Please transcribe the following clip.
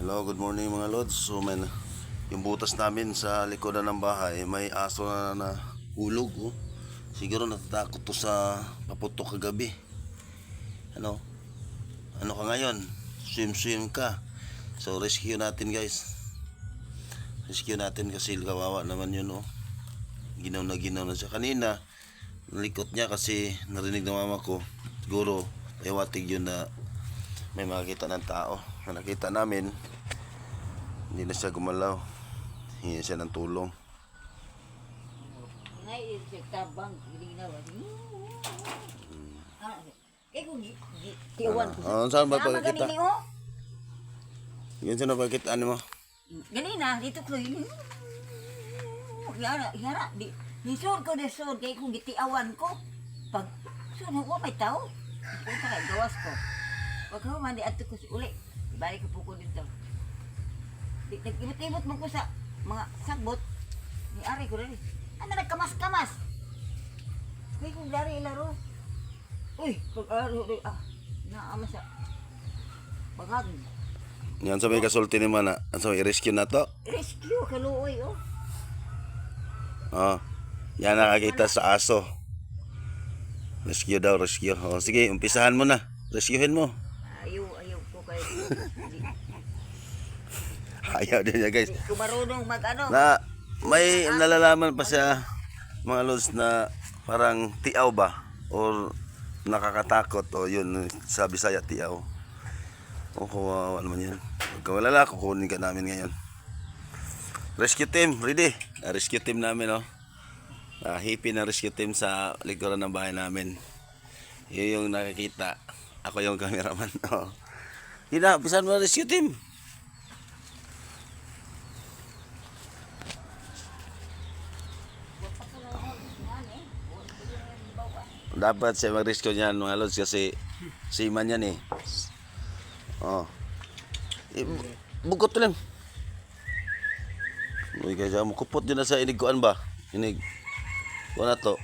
Hello, good morning mga lods. So yung butas namin sa likodan ng bahay, may aso na hulog. Oh. Siguro natatakot to sa paputok kagabi. Ano? Ano ka ngayon? Swim ka. So rescue natin guys. Rescue natin kasi kawawa naman yun. Oh. Ginaw na siya. Kanina, nalikot niya kasi narinig ng mama ko. Siguro, ayawatig yun na may makakita ng tao. Na nakita namin, hindi na siya gumalaw. Hingi siya ng tulong. Ngay tabang ginawa. Kaya kung tiwan ko. Saan ba pagkita? Yan saan pagkita mo? Ganina, dito ko yun. Yara, nisod ko nisod. Kaya kung gitiawan ko. Pag, saan ko may tao? Kung sa gawas ko. Pag ako mandi ato ko uli. Ibalik ko po ko dito. Nag-imot-imot mo ko sa mga sagbot. Ni Ari ko rin. Ano nagkamas-kamas? Kaya kung dari ilaro. Uy, pag-aro rin. Naama sa bagag. Yan sa may kasulti ni Mana. So, i-rescue na to. Rescue, kaluoy, oh. Oh, yan nakakita sa aso. Rescue daw, rescue. Oh, sige, umpisahan mo na. Rescuehin mo. Ayaw po kayo. Ayaw din niya guys. Hindi ko marunong mag-ano. Na may nalalaman pa siya mga lods na parang tiaw ba or nakakatakot o yun sa Bisaya tiaw. O kawawa naman yan. Huwag ka malala, kukunin ka namin ngayon. Rescue team, ready? Rescue team namin oh. Hippie na rescue team sa likuran ng bahay namin. Yun yung nakikita. Ako yung cameraman oh. Hina, pisan mo rescue team. Dapat siya mag-rescue niyan mga lods kasi seaman yan eh. Oh. Bugot lang. Uy kaya mo kupot din na sa iniguan ba? Inig. Kuha na to.